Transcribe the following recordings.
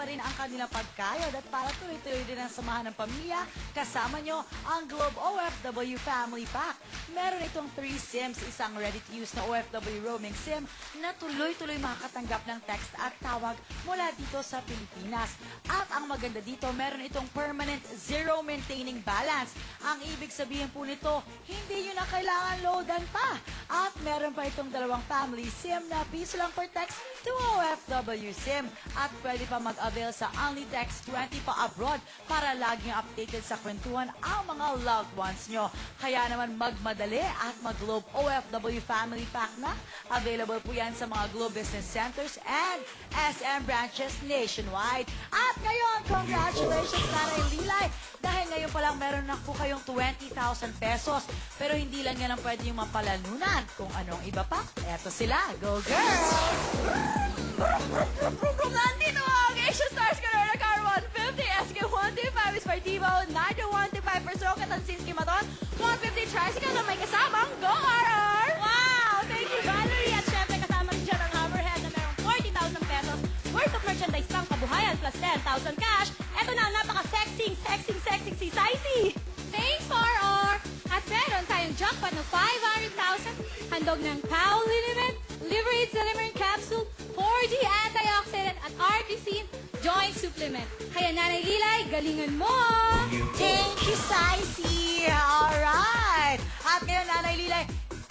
pa rin ang kanilang pagkayod at para tuloy-tuloy din ang samahan ng pamilya, kasama nyo ang Globe OFW Family Pack. Meron itong 3 SIMs, isang ready-to-use na OFW roaming SIM na tuloy-tuloy makakatanggap ng text at tawag mula dito sa Pilipinas. At ang maganda dito, meron itong permanent zero maintaining balance. Ang ibig sabihin po nito, hindi nyo na kailangan loadan pa. At meron pa itong dalawang family SIM na piso lang per text to OFW SIM. At pwede pa mag-avail sa Only Text 20 pa abroad para laging updated sa kwentuhan ang mga loved ones nyo. Kaya naman magmadali at mag-Globe OFW Family Pack na. Available po yan sa mga Globe Business Centers and SM branches nationwide. At ngayon, congratulations Nanay Lilay! Dahil ngayon pa lang meron na po kayong 20,000 pesos. Pero hindi lang yan ang pwede yung mapalanunan. Kung anong iba pa, eto sila. Go girls! Nandito ang Asia Stars Corona Car 150, SK 125 Sportivo, 9125 for Sokat at Sinski Maton, 150 Tricycle na may kasamang Go RR! Wow! Thank you, Valerie! At syempre kasama rin dyan ang Hammerhead na merong 40,000 pesos worth of merchandise pang kabuhayan plus 10,000 cash. Eto na ang napaka-sexy si Saisi! Thanks, RR! At meron tayong jackpot ng 500,000, handog ng Powell Liniment, Liberate Cinnamon Capsule, 4D Antioxidant at RTC Joint Supplement. Kaya Nanay Lilay, galingan mo! Thank you, Saisi! Alright! At ngayon, Nanay Lilay,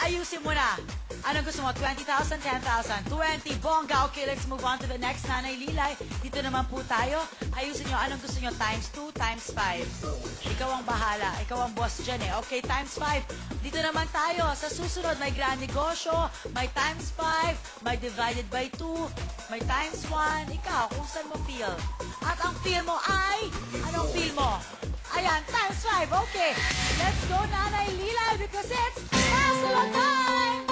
ayusin mo na. Anong gusto mo? 20,000, 10,000, 20, bongga. Okay, let's move on to the next, Nanay Lilay. Dito naman po tayo. Ayusin nyo, anong gusto nyo? Times 2, times 5. Ikaw ang bahala. Ikaw ang boss dyan eh. Okay, times 5. Dito naman tayo. Sa susunod, may grand negosyo, may times 5, may divided by 2, may times 1. Ikaw, kung saan mo feel. At ang feel mo ay, anong feel mo? Ayan, times 5. Okay, let's go, Nanay Lilay, because it's Hustle time!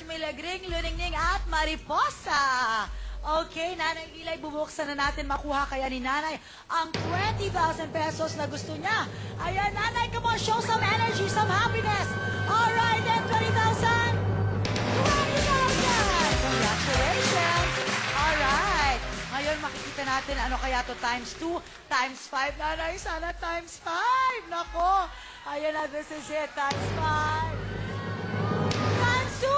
Milagring, Luningning at Mariposa. Okay, Nanay Lilay, bubuksan na natin makuha kaya ni Nanay ang 20,000 pesos na gusto niya. Ayan, Nanay, come on, show some energy, some happiness. Alright, then 20,000. 20,000! Congratulations! Alright. Ngayon, makikita natin ano kaya to times 2, times 5. Nanay, sana times 5. Nako. Ayan na, this is it, times 5. Times 2!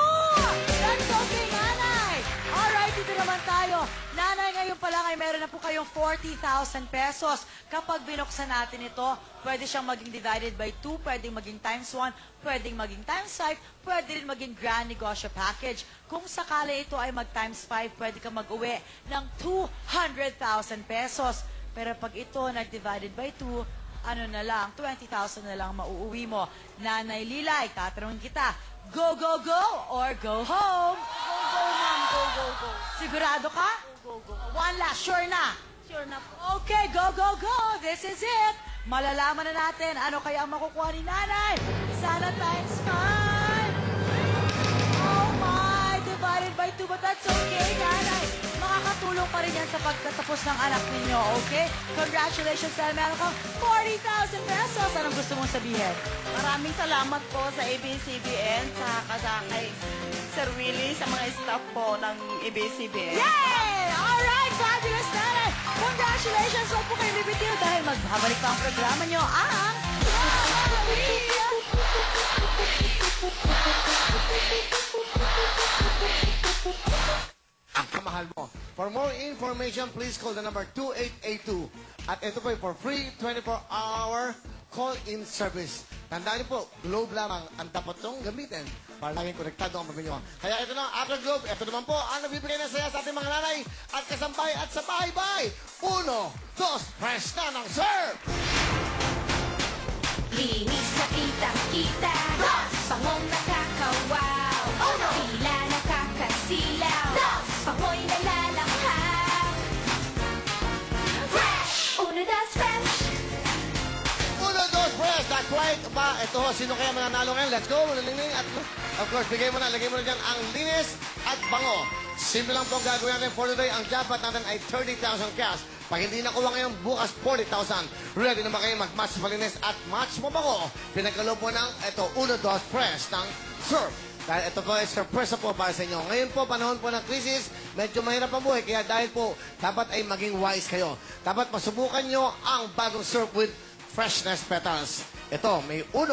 That's okay, Nanay! Alright, dito naman tayo. Nanay, ngayon pa lang ay meron na po kayong 40,000 pesos. Kapag binuksan natin ito, pwede siyang maging divided by 2, pwedeng maging times 1, pwedeng maging times 5, pwede rin maging grand negosyo package. Kung sakali ito ay mag-times 5, pwede ka mag-uwi ng 200,000 pesos. Pero pag ito nag-divided by 2, ano na lang, 20,000 na lang mauuwi mo. Nanay Lilay, tatanungin kita, go, go, go, or go home? Go, ma'am. Go. Sigurado ka? Go. One last, sure na? Sure na po. Okay, go, go, go. This is it. Malalaman na natin ano kaya ang makukuha ni Nanay. Sana times 5. Oh my, divided by 2, but that's okay, Nanay. Makakatulong pa rin yan sa pagtatapos ng anak ninyo, okay? Congratulations, dahil meron kang 40,000 pesos. Anong gusto mong sabihin? Maraming salamat po sa ABS-CBN, sa kay Sir Willie, sa mga staff po ng ABS-CBN. Yay! Alright, fabulous, Nanay! Congratulations! Huwag po kayo bibitil dahil magbabalik pa ang programa nyo ang... Ang kamahal mo. For more information, please call the number 2882. At ito po ay for free 24-hour call-in service. Tandaan niyo po, Globe lamang ang dapat niyong gamitin para laging konektado ang pamilya mo. Kaya ito na, after Globe, ito naman po ang nagbibigay ng saya sa ating mga nanay at kasampay at sa bahay-bahay. 1, 2, press na ng serve! Linis na kita-kita, pangong nakakawaw, tila nakakasilaw, pangoy nalalanghap. Fresh! 1, 2, fresh! 1, 2, press! That's right! Ba, ito, sino kaya mananalo ngayon? Let's go! At of course, bigay mo na, lagay mo na dyan ang linis at bango. Simple lang po ang gagawin natin for today. Ang jackpot natin ay 30,000 cash. Pag hindi nakuha ngayon, bukas 40,000. Ready na ba kayo mag-match malinis at match mo ba ko? Pinagkalo po ng ito, 1, 2, Fresh ng Surf. Dahil ito po ay surprise po para sa inyo. Ngayon po, panahon po ng krisis, medyo mahirap ang buhay. Kaya dahil po, dapat ay maging wise kayo. Dapat masubukan nyo ang bagong Surf with Freshness Petals. Ito, may 1,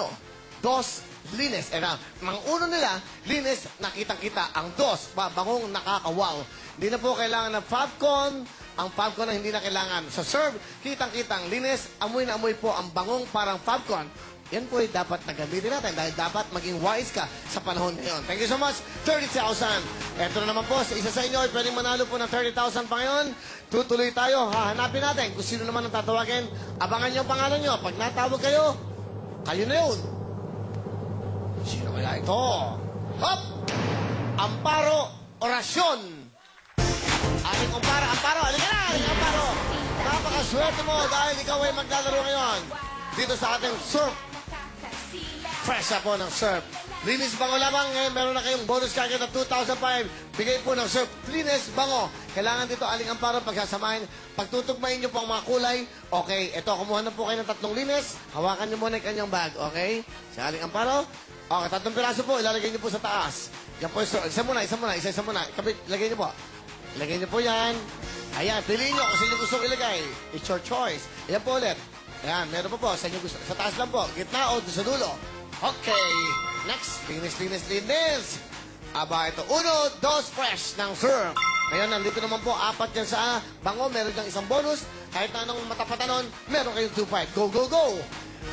2, linis. Ang 1 nila, linis, nakitang-kita. Ang 2, bangong nakakawaw. Hindi na po kailangan ng Fabcon. Ang Fabcon na hindi na kailangan. Sa Surf, kitang-kitang linis, amoy na amoy po ang bangong parang Fabcon. Yan po ay dapat nagamitin natin dahil dapat maging wise ka sa panahon ngayon. Thank you so much. 30,000. Ito na naman po, sa isa sa inyo ay pwedeng manalo po ng 30,000 pa ngayon. Tutuloy tayo. Hahanapin natin kung sino naman ang tatawagin. Abangan niyo ang pangalan niyo. Pag natawag kayo, kayo na yun. Sino kaya ito? Hop! Amparo Orasyon. Aling Amparo. Alika na, Aling Amparo. Napakaswerte mo dahil ikaw ay maglalaro ngayon. Dito sa ating Surf. Fresh po ng Surf. Linis bango lamang. Ngayon meron na kayong bonus kagad na 2,005. Bigay po ng Surf. Linis bango. Kailangan dito Aling Amparo pagsasamahin. Pagtutugmain nyo po ang mga kulay. Okay, ito, kumuha na po kayo ng 3 linis. Hawakan nyo muna yung kanyang bag. Okay? Si Aling Amparo. Okay, 3 piraso po. Ilalagay nyo po sa taas. Yan po yung Surf. Isa muna. Kapit, lagay nyo po. Lagay nyo po yan. Ayan, piliin nyo kung sino gusto ilagay. It's your choice. Ayan po ulit. Ayan, meron pa po. Sa inyo gusto. Sa taas lang po. Gitna o sa dulo. Okay. Next. Linis. Aba, ito. 1, 2, Fresh ng Surf. Ngayon, nandito naman po. 4 yan sa bango. Meron diyang isang bonus. Kahit na anong matapatanon, meron kayong 2-5. Go!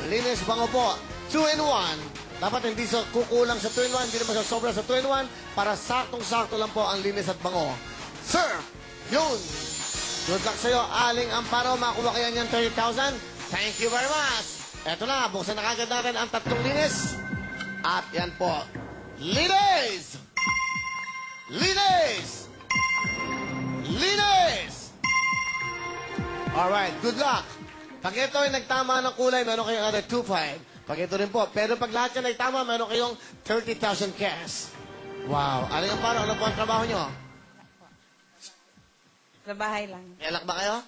Linis bango po. 2-in-1. Dapat hindi sa kukulang sa 2-in-1. Hindi naman sa sobra sa 2-in-1. Para saktong-sakto lang po ang linis at bango. Surf! Yun! Good luck sa'yo, Aling Amparo. Makuha kaya niyan 30,000. Thank you very much. Eto na, buksan na kagad natin ang 3 linis. At yan po. Linis! Alright, good luck. Pag ito ay nagtama ng kulay, meron kayong other 2-5. Pag ito rin po. Pero pag lahat yan ay tama, meron kayong 30,000 cash. Wow. Aling Amparo, ano po ang trabaho nyo? Sa bahay lang. May anak ba kayo?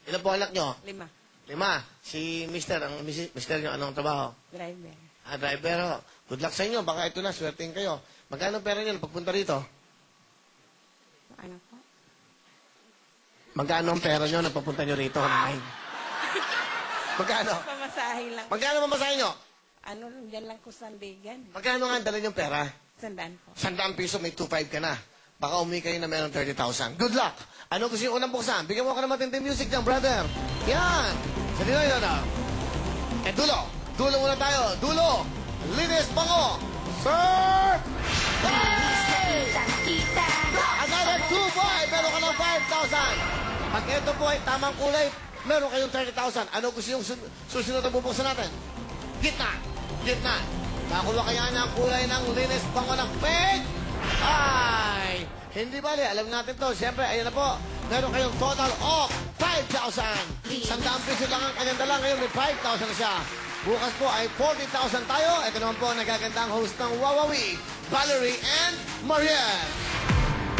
Ilan po anak nyo? 5. 5. Si Mister, Mister nyo, anong trabaho? Driver. Driver. Ho. Good luck sa inyo. Baka ito na, swerting kayo. Magkano pera nyo pagpunta rito? Ano po? Magkano ang pera nyo na papunta nyo rito? Magkano? Pamasahe lang. Magkano mamasahe nyo? Ano, dyan lang ko sandigan. Magkano nga ang dala nyo pera? 100 po. 100 piso, may 2.5 ka na. Baka umi kayo na meron 30,000. Good luck! Ano gusto yung unang buksan? Bigyan mo ako ng matinding music dyan, brother. Yan! Sa dito yun, ano? Dulo! Dulo muna tayo! Dulo! Linis bango! Surf! Hey! Kitang-kita. Another 2.5! Meron ka ng 5,000! Pag ito po ay tamang kulay, meron kayong 30,000. Ano gusto yung susunod na bubuksan natin? Gitna! Nakuha kaya niya ang kulay ng linis bango ng pink? Ay! Hindi bali, alam natin to. Siyempre, ayan na po. Meron kayong total of 5,000. 100 piso lang ang kanyang dala. Ngayon may 5,000 na siya. Bukas po ay 40,000 tayo. Ito naman po ang nagagandang host ng Wawawi, Valerie and Mariel.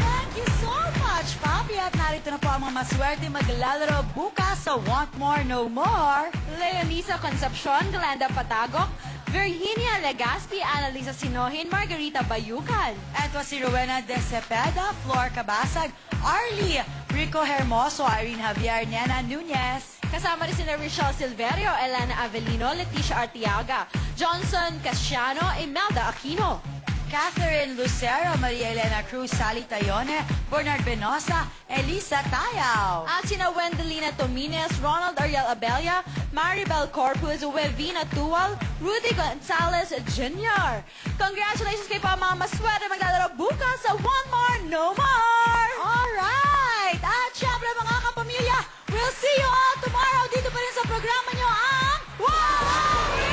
Thank you so much, Papi. At narito na po ang mga maswerte maglalaro bukas sa Want More, No More. Leonisa Concepcion, Glenda Patagok, Virginia Legaspi, Annalisa Sinohin, Margarita Bayukan. Ito si Rowena De Cepeda, Flor Cabasag, Arlie, Rico Hermoso, Irene Javier, Nena Nunez. Kasama rin sina Richelle Silverio, Elena Avelino, Leticia Artiaga, Johnson Casiano, Imelda Aquino. Catherine Lucero, Maria Elena Cruz, Sally Tayone, Bernard Benosa, Elisa Tayaw. At sina Wendelina Tomines, Ronald Ariel Abella, Maribel Corpus, Wevina Tuwal, Rudy Gonzalez Jr. Congratulations kay pa mga maswerte maglalaro bukas sa One More, No More! Alright! At syempre mga kapamilya, we'll see you all tomorrow dito pa rin sa programa nyo ang Wawawi!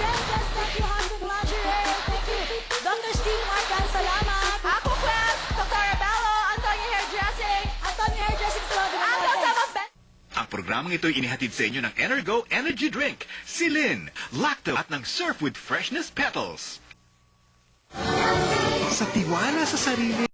Princess, thank you, Husband Lingerie. Thank you. Dr. Steve Marcan, salamat. Ako, Quest, Dr. Abello, Antonio Hairdressing, Antonio Hairdressing Club. at kasama Ben. Ang programang ito'y inihatid sa inyo ng Energo Energy Drink, Silin, Lacto at ng Surf with Freshness Petals. Sa tiwala sa sarili.